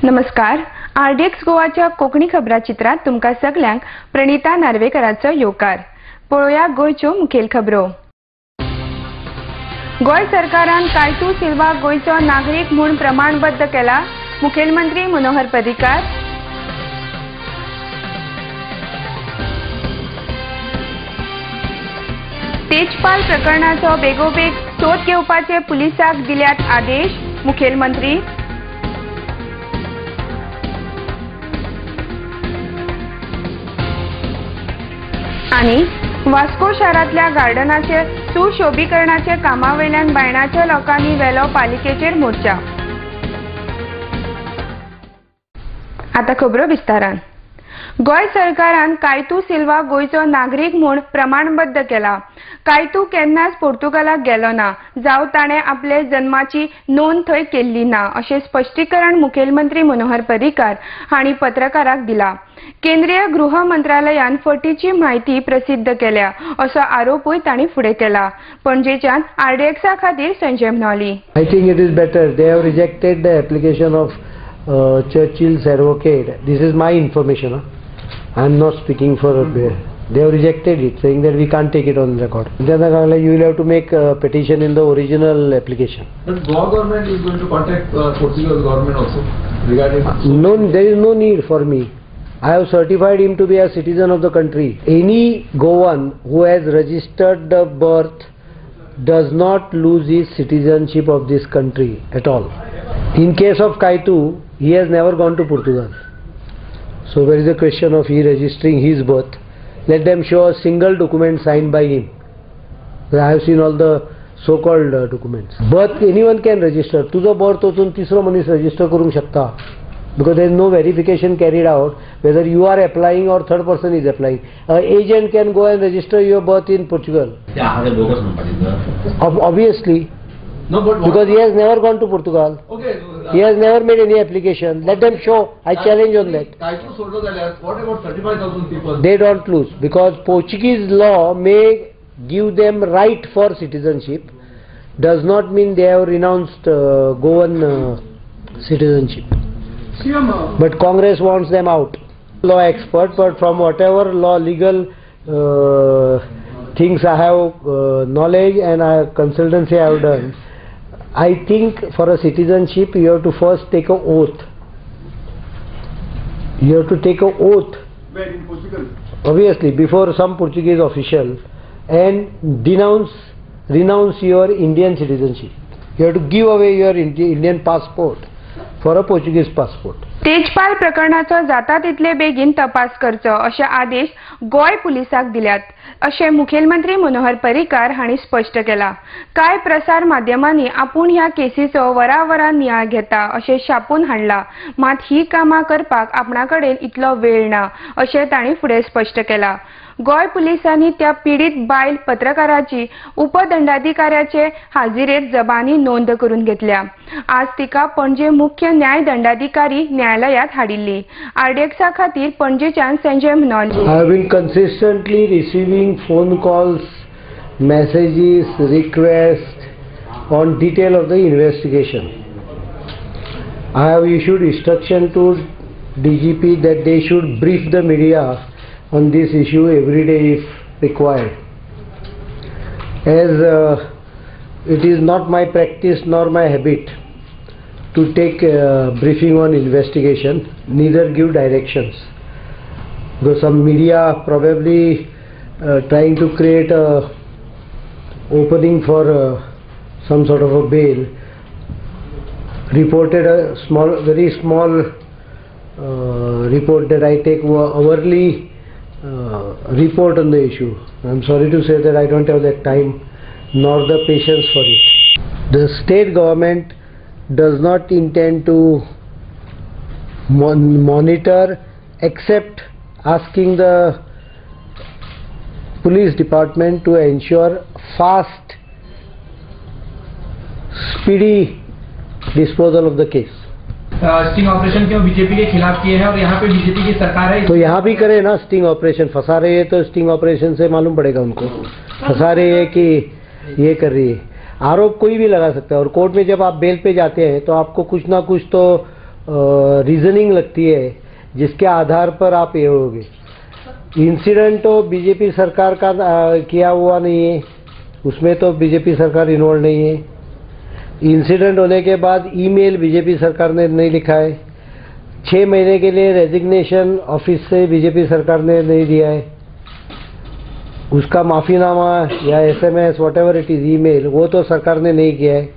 नमस्कार. आरडीएक्स गोवाच्या कोकणी खबराचित्रात तुमका सगळ्यांक प्रणिता नार्वेकराचो येवकार. पळोवया गोयच्यो मुखेल खबरो. गोय सरकारान कायतू सिल्वा गोयचो नागरीक म्हूण प्रमाणबद्ध केला. मुखेलमंत्री मनोहर पर्रीकार. तेजपाल प्रकरणाचो बेगोबेग सोद घेवपाचे पुलिसाक दिल्यात आदेश. मुखेलमंत्री. आणि वास्को शारांतल्या गार्डनाचे सुशोभीकरणाचे कामावयल्यान बायणाच्या लोकांनी वेलो पालिकेचेर मोर्चा. आता खबरो विस्तारान. गोय सरकारान कायतू सिल्वा गोयचो नागरीक म्हूण प्रमाणबद्ध केला. कायतू केन्नाच पोर्तुगालाक गेलो ना जावं ताणें आपले जन्माची नोंद थंय केल्ली ना अशें स्पश्टीकरण मुखेलमंत्री मनोहर पर्रीकार हांणी पत्रकाराक दिला. केंद्रीय गृह मंत्रालयान फटीची म्हायती प्रसिद्ध केल्या असो आरोपूय तांणी फुडें केला. पणजेच्यान आरडीएक्सा खातीर Sanjay Manoli. I think it is better. They have rejected the application of Churchill's advocate. This is my information. I am not speaking for. They have rejected it, saying that we can't take it on record. Then you will have to make a petition in the original application. But Goa government is going to contact Portugal government also regarding. No, there is no need for me. I have certified him to be a citizen of the country. Any Goan who has registered the birth does not lose his citizenship of this country at all. In case of Kaitu, he has never gone to Portugal. So where is the question of he registering his birth? Let them show a single document signed by him. I have seen all the so-called documents. Birth anyone can register. तुझो birth वचून तिसरो मनीस register करूंक शकता. Because there is no verification carried out whether you are applying or third person is applying. An agent can go and register your birth in Portugal. Obviously. No, but because he has never gone to Portugal. Okay. He has never made any application. Let them show. I challenge on that. What about 35,000 people? They don't lose because Portuguese law may give them right for citizenship. Does not mean they have renounced Goan citizenship. But Congress wants them out. Law expert, but from whatever law legal things I have knowledge and consultancy I have done, I think for a citizenship you have to first take an oath. You have to take an oath. Where in Portugal? Obviously, before some Portuguese official, and renounce your Indian citizenship. You have to give away your Indian passport for a Portuguese passport. Tejpal प्रकरणाचो जाता तितले बेगीन तपास करचो अशे आदेश गोय पुलिसाक दिल्यात अशें मुखेलमंत्री मनोहर पर्रीकार हांणी स्पश्ट केला. कांय प्रसार माध्यमांनी आपूण ह्या केसीचो वरावरा नियाळ घेता अशें छापून हाडला. मात ही कामां करपाक आपणाकडेन इतलो वेळ ना अशें तांणी फुडें स्पश्ट केला. गोय पुलिसांनी त्या पीडित बायल पत्रकाराची उपदंडाधिकाऱ्याचे हाजिरेत जबानी नोंद करून घेतल्या. आज तिका पणजे मुख्य न्याय दंडाधिकारी न्यायालयात हाडिल्ली. आरडीएक्सा खातीर पणजेच्यान Sanjay Manoli. I have been consistently receiving phone calls, messages, requests on detail of the investigation. I have issued instruction to DGP that they should brief the media on this issue every day if required. As it is not my practice nor my habit to take briefing on investigation, neither give directions. Because some media probably trying to create a opening for some sort of a bail, reported a very small report that I take hourly report on the issue. I am sorry to say that I don't have that time nor the patience for it. The state government does not intend to monitor except asking the police department to ensure fast, speedy disposal of the case. Sting operation क्यों BJP के खिलाफ किए हैं और यहाँ पे BJP की सरकार है तो यहाँ भी करे ना स्टिंग ऑपरेशन. फंसा रही है तो स्टिंग ऑपरेशन से मालूम पड़ेगा उनको. फंसा रही है कि ये कर रही है. आरोप कोई भी लगा सकता है और कोर्ट में जब आप बेल पे जाते हैं तो आपको कुछ ना कुछ तो रीजनिंग लगती है जिसके आधार पर आप ये होगे। इंसिडेंट तो बीजेपी सरकार का किया हुआ नहीं है, उसमें तो बीजेपी सरकार इन्वॉल्व नहीं है। इंसिडेंट होने के बाद ईमेल बीजेपी सरकार ने नहीं लिखा है। 6 महीने के लिए रेजिग्नेशन ऑफिस से बीजेपी सरकार ने नहीं दिया है। उसका माफीनामा या SMS whatever it is email वो तो सरकार ने नहीं किया है।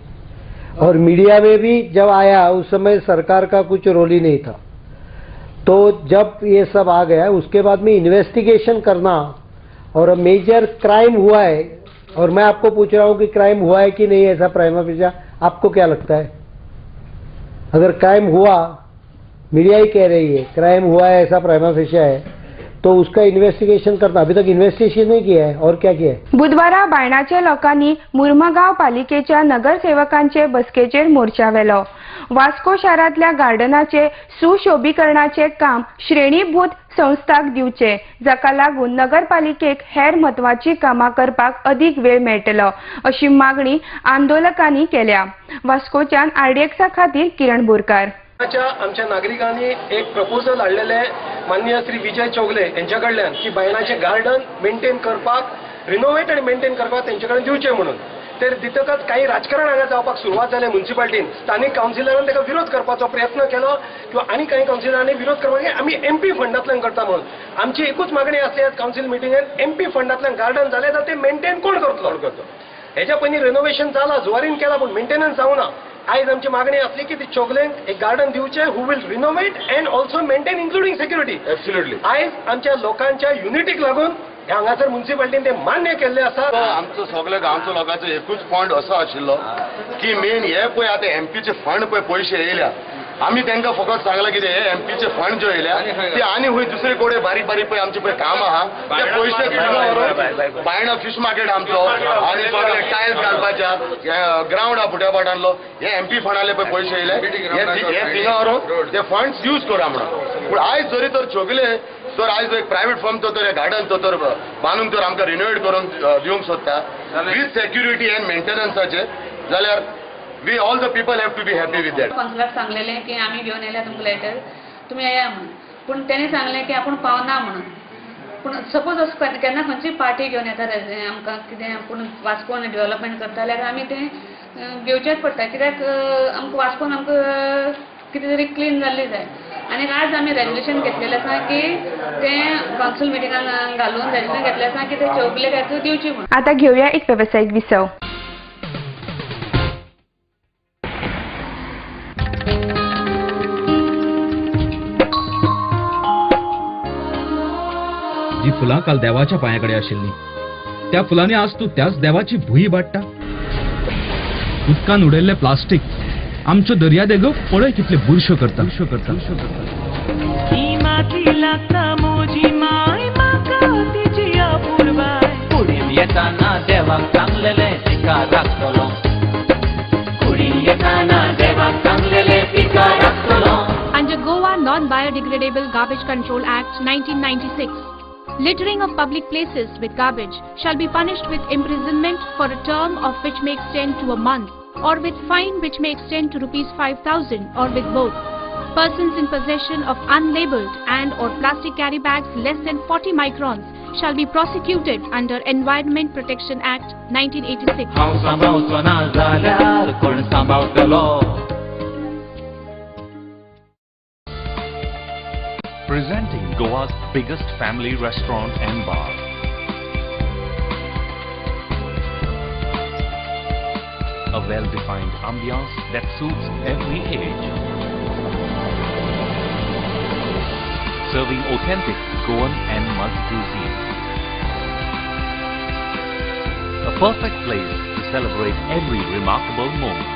और मीडिया में भी जब आया उस समय सरकार का कुछ रोल ही नहीं था। तो जब ये सब आ गया उसके बाद में इन्वेस्टिगेशन करना और मेजर क्राइम हुआ है, और मैं आपको पूछ रहा हूं कि क्राइम हुआ है कि नहीं ऐसा प्राइमा फेसिया आपको क्या लगता है? अगर क्राइम हुआ, मीडिया ही कह रही है क्राइम हुआ है ऐसा प्राइमा फेसिया है, तो उसका इन्व्हेस्टिगेशन करना। अभी तक इन्व्हेस्टिगेशन नहीं किया है और क्या किया है? बुधवारा बायणाच्या लोकांनी मुर्मगांव पालिकेच्या नगरसेवकांचे बसकेचेर मोर्चा व्हेलो। वास्को शारांतल्या गार्डनाचे सुशोभीकरणाचे काम श्रेणीभूत संस्थाक दिवचे, जाका लागून नगरपालिकेक हेर महत्वाची कामां करपाक अदीक वेळ मेळटलो अशी मागणी आंदोलकांनी केल्या। वास्कोच्यान RDXा खातीर किरण बोरकार। आमच्या नागरिकांनी एक प्रपोजल हाडलेले माननीय श्री विजय चौगले यांच्याकडल्यान की बायणाचे गार्डन मेंटेन करपाक, रिनोवेट आणि मेंटेन करपाक तेंच्याकडे दिवचे म्हणून। तर दितकच काही राजकारण हांगा जावपाक सुरवात जाली म्युनिसिपालिटीन। स्थानिक कावन्सिलरान ताका विरोध करपाचो प्रयत्न केलो किंवा आनी काही कावन्सिलरांनी विरोध करपाक आमी MP फंडांतल्यान करता म्हणून। आमची एकूच मागणी आसली आज कावन्सिल मिटिंगेंत, MP फंडांतल्यान गार्डन जाले जाल्यार ते मेंटेन कोण करतलो? हेच्या पयलीं रिनोवेशन जाला, जुवारीन केला, पूण मेंटेनन्स जावना। आज आमची मागणी असली की ती चोगलेंक एक गार्डन दिवचे who will renovate and also maintain including security. Absolutely आज आमच्या लोकांच्या युनिटीक लागून हांगासर म्युनिसिपालिटीन ते मान्य केल्ले आसा। आमचो सगळ्या गांवचो लोकांचो एकूच पॉयंट असो आशिल्लो की मेन हे पळय आतां MPचे फंड पळय पयशे येयल्या, आमी तांकां फकत सांगला की हे MPचे फंड जे येयल्या ते आनी खंय दुसरे कोडे बारीक बारीक पळय आमचे पळय काम आहा ते पयशे व्हरून बायणा फिश मार्केट आमचो आनी सगळे टायल्स घालपाच्या ग्राउंड आहा फुट्या पाटांतलो हे MP फंडाले पळय पयशे येयले हे थिंगा व्हरून ते फंड्स यूज करा म्हणून। पूण आयज जरी तर चोगले तर आयज एक प्रायव्हेट फर्म तो तर गार्डन तो तर बांदून तर आमकां रिनोवेट करून दिवंक सोदता विथ सेक्युरिटी एंड मेंटेनन्साचे, जाल्यार we all the people have to be happy with that. Counsellor सांगलेले की आम्ही घेऊन येयला तुमकां लेटर, तुम्ही येया म्हणून। पूण तेणी सांगले की आपण पावना म्हणून। पूण सपोज असो केन्ना खंयची पार्टी घेवन येता आमकां कितें पूण वास्कोन डेव्हलपमेंट करता जाल्यार आमी तें घेवचेच पडटा, कित्याक आमकां वास्कोन आमकां कितें तरी क्लीन जाल्ली जाय। आनी आज आमी रेजोल्युशन घेतलेलें आसा की तें काउन्सिल मिटिंगान घालून रेजोल्युशन घेतलें आसा की ते चौगलेक दिवची म्हणून। आता घेऊया एक व्यावसायिक विसव। जी फुलां काल देवाच्या पांयाकडे आशिल्ली त्या फुलांनी आज तू त्याच देवाची भुई बाट्टा। उदकान उडयल्ले प्लास्टीक आमच्यो दर्या देगो पळय कितले बुरश्यो करता। Under Goa Non-Biodegradable Garbage Control Act 1996, littering of public places with garbage shall be punished with imprisonment for a term of which may extend to a month, or with fine which may extend to ₹5,000, or with both. Persons in possession of unlabeled and or plastic carry bags less than 40 microns shall be prosecuted under Environment Protection Act 1986. Presenting Goa's biggest family restaurant and bar. A well-defined ambiance that suits every age. Serving authentic Goan and mud cuisine. A perfect place to celebrate every remarkable moment.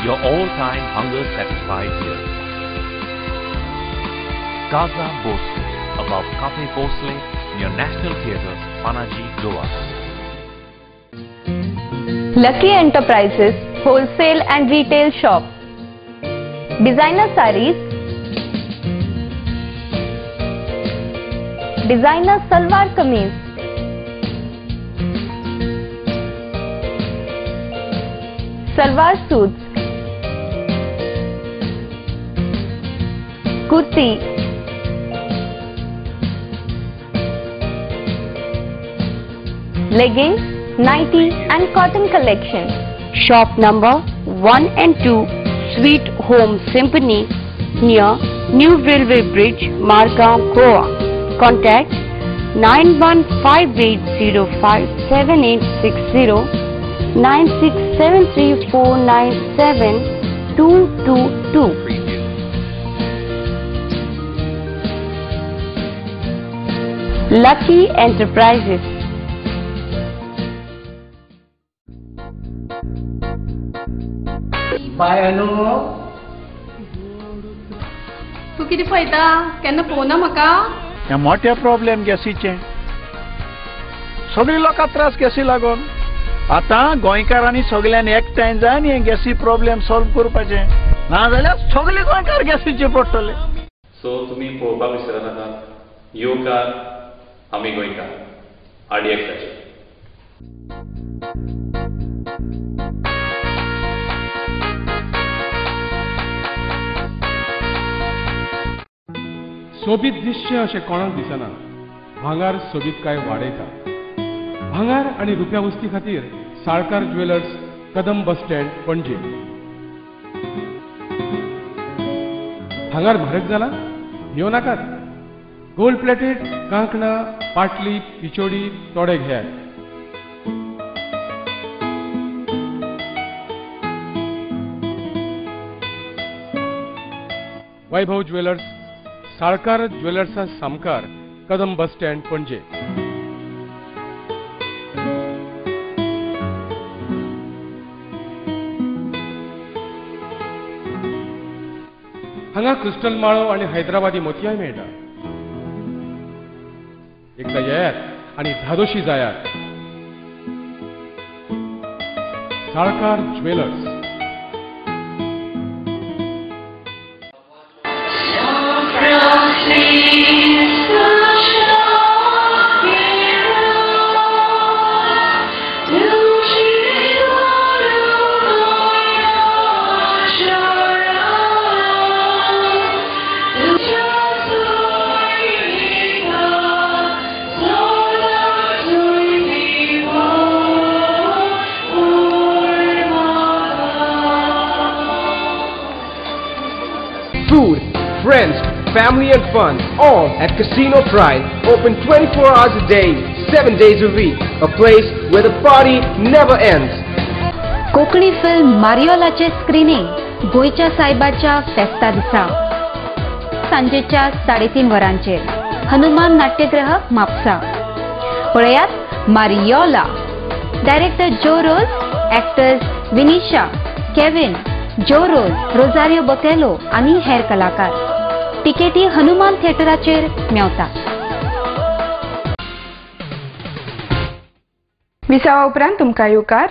Your all-time hunger satisfied here. Casa Bosle, above Cafe Bosle, near National Theatre, Panaji, Goa. Lucky Enterprises Wholesale and Retail Shop. Designer sarees, designer salwar kameez, salwar suits, kurti, leggings, nighty and cotton collection. Shop number 1 and 2, Sweet Home Symphony, near New Railway Bridge, Margam, Goa. Contact 9158057860, 9673497222. Lucky Enterprises. Bye, Anu. तू किती पळयता केन्ना पळोवना म्हाका हे मोठे problem गॅसीचे सगळी लोकां त्रास गॅसी लागून आता गोंयकारांनी सगळ्यांनी एकठांय जावन हे गॅसी प्रॉब्लेम सॉल्व करपाचे नाजाल्यार सगळे गोंयकार गॅसीचे पडटले. सो तुम्ही पळोवपाक विसरना नाका येवकार आमी गोंयकार RDXाचे. सोबीत दिसचें अशें कोणाक दिसना. भांगार सोबीतकाय वाडयता. भांगार आनी रुप्या वस्ती खातीर Salkar jewellers, Kadam bus stand, पणजे. भांगार म्हारग जाला? भियो नाकात. गोल्ड प्लेटेड कांकणां, पाटली, पिचोडी थोडे घेयात. वैभव ज्वेलर्स, साळकार ज्वेलर्सा सामकार, कदम बस स्टँड, पणजे. हांगा क्रिस्टल माळो आणि हैदराबादी मोतयाय मेळटा. एकदा येयात आणि धादोशी जायात. Salkar jewellers. Food, friends, family and fun, all at Casino Pride. Open 24 hours a day, 7 days a week. A place where the party never ends. Konkani film मारियोलाचे स्क्रीनिंग गोयच्या सायबाच्या फेस्ता दिसा सांजेच्या 3:30 वरांचेर हनुमान नाट्यगृह म्हापसा. पळयात मारियोला. डायरेक्टर जो रोज, एक्टर्स विनिशा, केविन, जो रोज, रोजारियो बोतेलो आणि हेर कलाकार. तिकेटी हनुमान थिएटराचेर मेवतात. विसावा उपरांत तुमकां येवकार.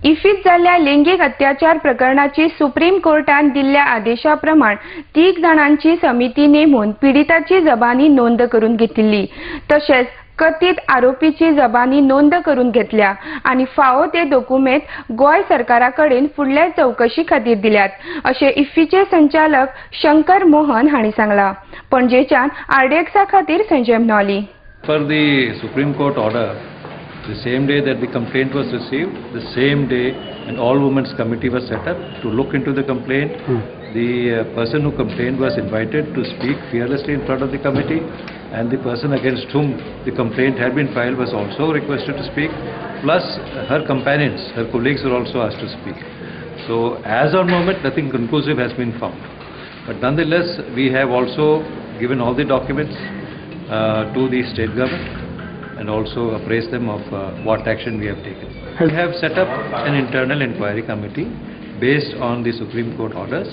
इफीत जाल्ल्या लैंगीक अत्याचार प्रकरणाची सुप्रीम कोर्टान दिल्ल्या आदेशा प्रमाण 3 जाणांची समिती नेमून पिडिताची जबानी नोंद करून घेतिल्ली. तशेंच कथीत आरोपीची जबानी नोंद करून घेतल्या आणि फावो ते डॉक्युमेंट गोय सरकाराकडेन फुडले चौकशी खातीर दिल्यात अशें इफ्फीचे संचालक शंकर मोहन हांणी सांगलां. पणजेच्यान RDXा खातीर Sanjay mnoली. For the Supreme Court order, the same day that the complaint was received, the same day an all-women's committee was set up to look into the complaint. The person who complained was invited to speak fearlessly in front of the committee, and the person against whom the complaint had been filed was also requested to speak, plus her companions, her colleagues were also asked to speak. So as of moment, nothing conclusive has been found. But nonetheless, we have also given all the documents to the state government and also appraised them of what action we have taken. We have set up an internal inquiry committee based on the Supreme Court orders.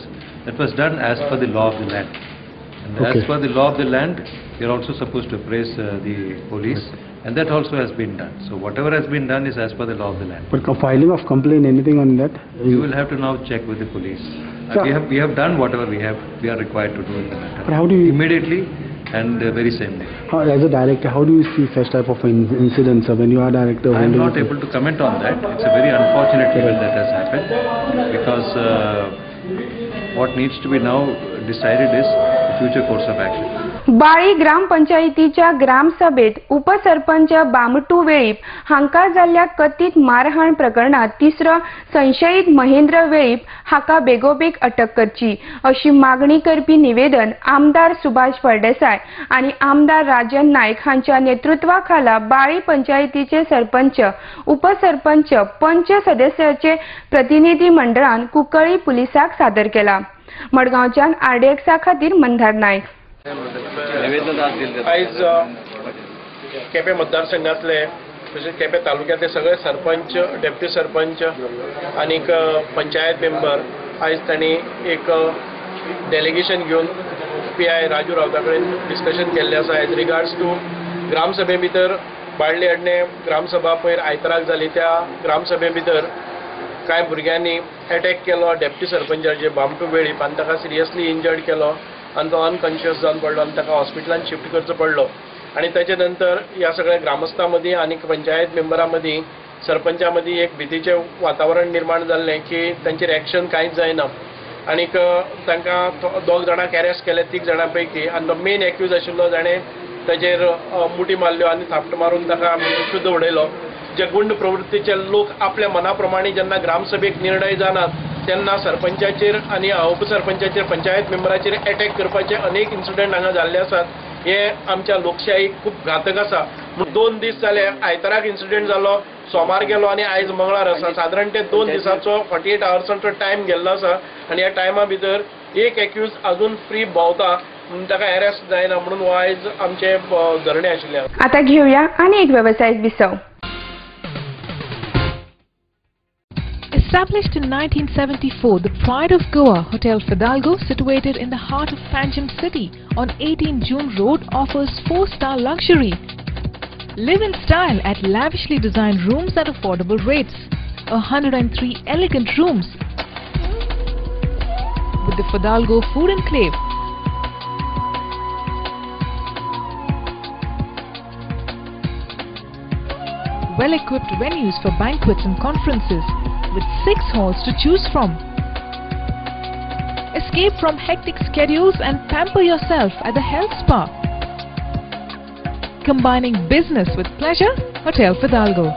That was done as per the law of the land. And as per the law of the land, we are also supposed to appraise the police, and that also has been done. So whatever has been done is as per the law of the land. But filing of complaint, anything on that? You will have to now check with the police. We have done whatever we are required to do in the matter. But how do you... Immediately and very same day. As a director, how do you see such type of incidents when you are director? I am not able to comment on that. It's a very unfortunate event that has happened, because what needs to be now decided is the future course of action. बाळी ग्रामपंचायतीच्या ग्रामसभेत उपसरपंच बामटू वेळीप हांका जाल्ल्या कथित मारहाण प्रकरणात तिसरो संशयित महेंद्र वेळीप हाका बेगोबेग अटक करची अशी मागणी करपी निवेदन आमदार सुभाष फळदेसाय आणि आमदार राजन नाईक हांच्या नेतृत्वाखाला बाळी पंचायतीचे सरपंच उपसरपंच पंच सदस्याचे प्रतिनिधी मंडळान कुंकळी पुलिसाक सादर केला. मडगांवच्यान RDXा खातीर मंदार नाईक. आयज केपें मतदारसंघातले तशेंच केपें तालुक्यातले सगळे सरपंच डेप्युटी सरपंच आनी पंचायत मेंबर आयज तांणी एक डेलिगेशन घेवन PI राजू रावता कडेन डिस्कशन केल्लें आसा एज रिगार्ड्स टू ग्रामसभे भितर बाळ्ळी अडणे ग्रामसभा पयर आयताराक जाली त्या ग्रामसभे भितर कांय भुरग्यांनी अटॅक केलो डेप्युटी सरपंचाचेर बामटू वेळीप आनी ताका सिरियसली इंजर्ड केलो आनी तो अनकॉन्शियस जावन पडलो आनी ताका हॉस्पिटलांत शिफ्ट करचो पडलो. आनी ताचे नंतर ह्या सगळ्या ग्रामस्थां मदीं आनी पंचायत मेंबरां मदीं सरपंचा मदीं एक भितीचें वातावरण निर्माण जाल्लें की तांचेर एक्शन कांयच जायना आनीक तांकां दोग जाणांक अरेस्ट केले 3 जाणां पैकी आनी तो मेन एक्यूज आशिल्लो जाणें ताचेर मुठी मारल्यो आनी थापट मारून ताका शुद्ध उडयलो. जे गुंड प्रवृत्तीचे लोक आपल्या मना प्रमाणे जेन्ना ग्रामसभेक निर्णय जानात तेन्ना सरपंचाचेर आनी उपसरपंचाचेर पंचायत मेंबराचेर अटॅक करपाचे अनेक इन्सिडंट हांगा जाल्ले आसात. हे आमच्या लोकशाहीक खूब घातक आसा. 2 दीस जाले आयताराक इन्सिडंट जालो, सोमार गेलो आनी आयज मंगळार आसा. सादारण ते 2 दिसाचो 48 आवर्सांचो टायम गेल्लो आसा आनी ह्या टायमा भितर एक एक्यूज अजून फ्री भोंवता ताका अरेस्ट जायना म्हणून हो आयज आमचे धरणे आशिल्ले. आता घेऊया आणि एक व्यावसायिक विसव. Established in 1974, the Pride of Goa Hotel Fidalgo, situated in the heart of Panjim city on 18 June Road, offers 4-star luxury. Live in style at lavishly designed rooms at affordable rates. 103 elegant rooms with the Fidalgo Food Enclave. Well-equipped venues for banquets and conferences, with 6 halls to choose from. Escape from hectic schedules and pamper yourself at the health spa. Combining business with pleasure, Hotel Fidalgo.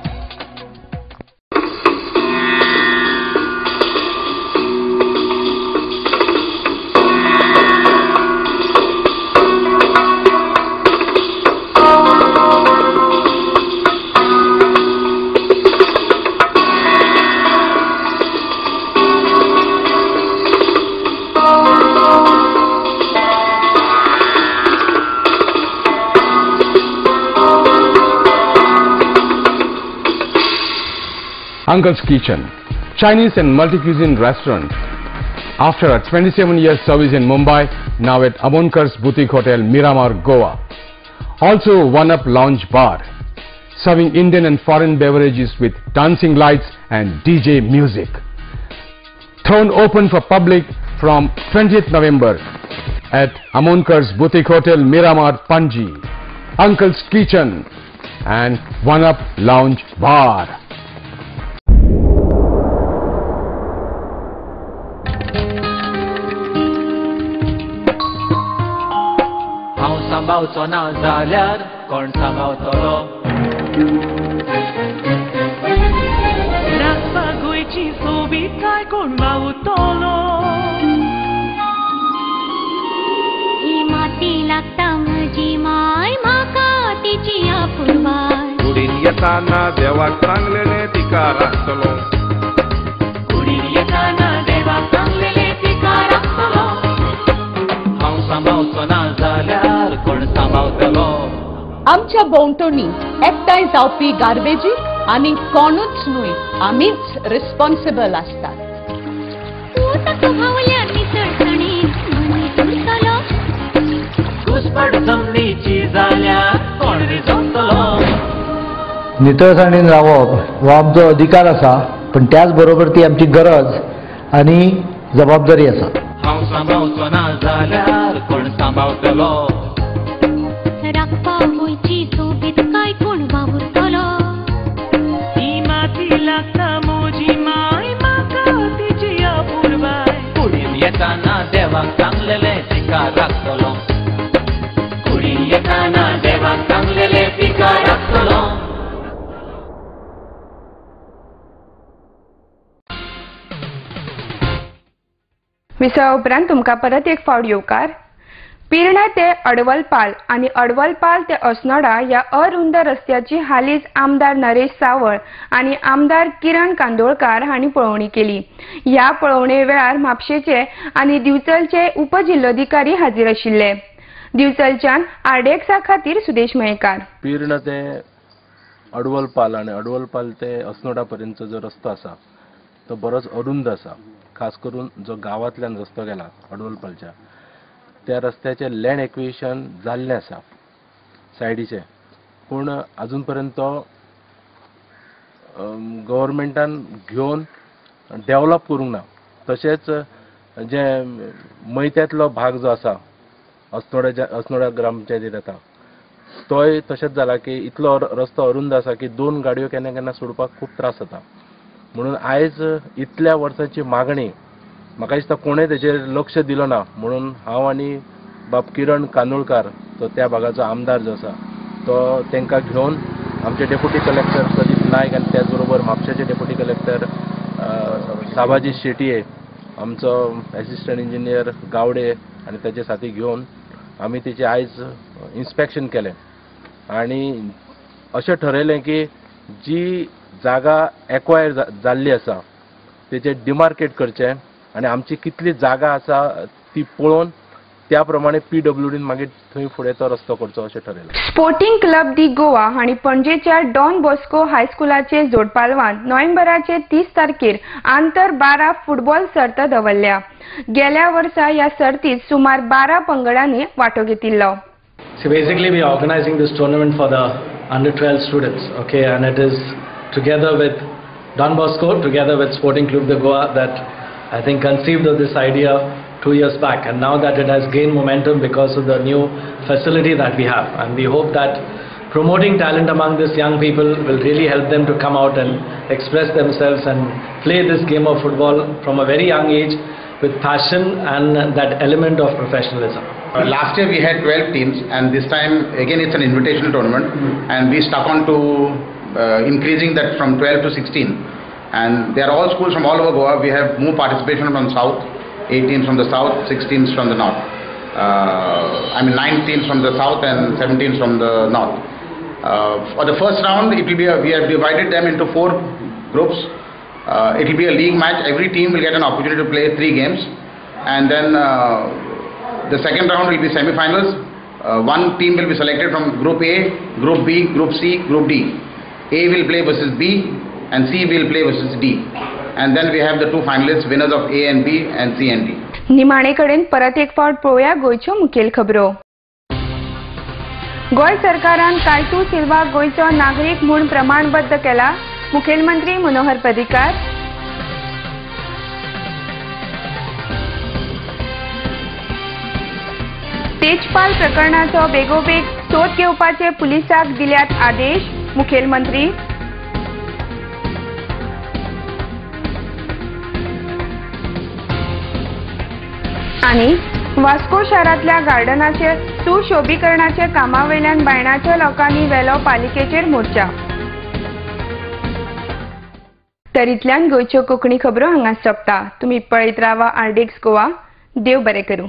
Uncle's Kitchen, Chinese and multi-cuisine restaurant. After a 27-year service in Mumbai, now at Amonkar's Boutique Hotel, Miramar, Goa. Also One Up Lounge Bar, serving Indian and foreign beverages with dancing lights and DJ music. Thrown open for public from 20th November at Amonkar's Boutique Hotel, Miramar, Panji. Uncle's Kitchen and One Up Lounge Bar. सांबावचो ना जाल्यार कोण सांबावतलो. राखपा गोंयची सोबीतकाय कोण वावुरतलो. ही माती लागता म्हजी माय म्हाका तिची आपुरबाय. कुडीन येताना देवाक सांगलेले तिका राखतलो. कुडीन येताना देवाक सांगलेले तिका राखतलो. हांव सांबावचो ना जाल्यार कोण सांबावतलो. आमच्या बोंटोनी एकठांय जावपी गार्बेजी आनी कोणूच न्हय आमीच रिस्पॉन्सिबल आसतात. घुसपट जमनीची जाल्यार कोण रिजवतलो. नितळसाणीन रावप हो आमचो अधिकार आसा पण त्याच बरोबर ती आमची गरज आनी जबाबदारी आसा. हांव सांबावचो ना जाल्यार कोण सांबावतलो. लागता मोजी माय म्हाका तिची अपूर्वाय कुडीन येताना देवाक सांगलेले तिका राखतलो कुडीन येताना देवाक सांगलेले तिका राखतलो विसवा उपरांत तुमकां परत एक फावट येवकार. पिर्णा ते अडवलपाल आणि अडवलपाल ते अस्नोडा या अरुंद रस्त्याची हालींच आमदार नरेश सावळ आणि आमदार किरण कांदोळकार हांणी पळोवणी केली. ह्या पळोवणे वेळार म्हापशेचे आणि दिवचलचे उपजिल्लोधिकारी हाजीर आशिल्ले. दिवचलच्यान आरडेक्सा खातीर सुदेश मयेकार. पिर्णा ते अडवलपाल आणि अडवलपाल ते अस्नोडा पर्यंतचो जो रस्तो आसा तो बरोच अरुंद आसा. खास करून जो गावांतल्यान रस्तो गेला अडवलपालच्या त्या रस्त्याचे लँड एक्विजिशन जाल्लें आसा सायडीचे, पूण अजून पर्यंत तो गव्हर्मेंटान घेवन डेव्हलप करूंक ना. तशेंच जे मयत्यातलो भाग जो आसा अस्नोडा ग्रामपंचायतीत येता तोय तशेंच जाला की इतलो रस्तो अरुंद आसा की दोन गाडयो केन्ना केन्ना सोडपाक खूब त्रास जाता. म्हणून आयज इतल्या वर्सांची मागणी म्हाका दिसता कोणें तेजेर लक्ष दिलो ना. म्हणून हांव आनी बाब किरण कांदोळकार तो त्या भागाचो आमदार जो आसा तो तांकां घेवन आमचे डेप्युटी कलेक्टर प्रदीप नायक आनी त्याच बरोबर म्हापशेचे डेप्युटी कलेक्टर साबाजी शेटये, आमचो एसिस्टंट इंजिनियर गावडे आनी ताचे साथी घेवन आमी तेचे आयज इन्स्पेक्शन केलें आनी अशें ठरयलें की जी जागा एक्वायर जाल्ली आसा तेचे डिमार्केट करचें आनी आमची कितली जागा आसा ती पळोवन त्या प्रमाणे PWDन मागीर थंय फुडें तो रस्तो करचो अशें ठरयलां. स्पोर्टिंग क्लब दी गोवा हांणी पणजेच्या डॉन बॉस्को हायस्कुलाचे जोडपालवान नोव्हेंबराचे 30 तारखेर आंतर 12 फुटबॉल सर्त दवरल्या. गेल्या वर्सा ह्या सर्तीत सुमार 12 पंगडांनी वांटो घेतिल्लो. So basically we are organizing this tournament for the under 12 students, okay, and it is together with Don Bosco, together with Sporting Club de Goa, that I think conceived of this idea 2 years back, and now that it has gained momentum because of the new facility that we have, and we hope that promoting talent among these young people will really help them to come out and express themselves and play this game of football from a very young age with passion and that element of professionalism. Last year we had 12 teams, and this time again it's an invitational tournament, and we stuck on to increasing that from 12 to 16, and they are all schools from all over Goa. We have more participation from south, 8 teams from the south, 6 teams from the north. 9 teams from the south and 7 teams from the north. For the first round, it will be we have divided them into 4 groups. It will be a league match. Every team will get an opportunity to play 3 games, and then the second round will be semi-finals. One team will be selected from Group A, Group B, Group C, Group D. A will play versus B, and C will play versus D. And then we have the 2 finalists, winners of A and B and C and D. निमाणे कडेन परत एक फावट पळोवया गोंयच्यो मुखेल खबरो. गोंय सरकारान कायतू सिल्वा गोंयचो नागरीक म्हूण प्रमाणबद्ध केला. मुखेलमंत्री मनोहर पर्रीकार. तेजपाल प्रकरणाचो बेगोबेग सोद घेवपाचे पुलिसाक दिल्यात आदेश. मुखेलमंत्री. आणि वास्को शारांतल्या गार्डनाचे सुशोभीकरणाचे कामावयल्यान बायणाच्या लोकांनी वेलो पालिकेचेर मोर्चा. तरीतल्यान गोंयच्यो कोंकणी खबरो हांगा सोंपता. तुमी पळयत रावा आरडेक्स गोवा. देव बरें करूं.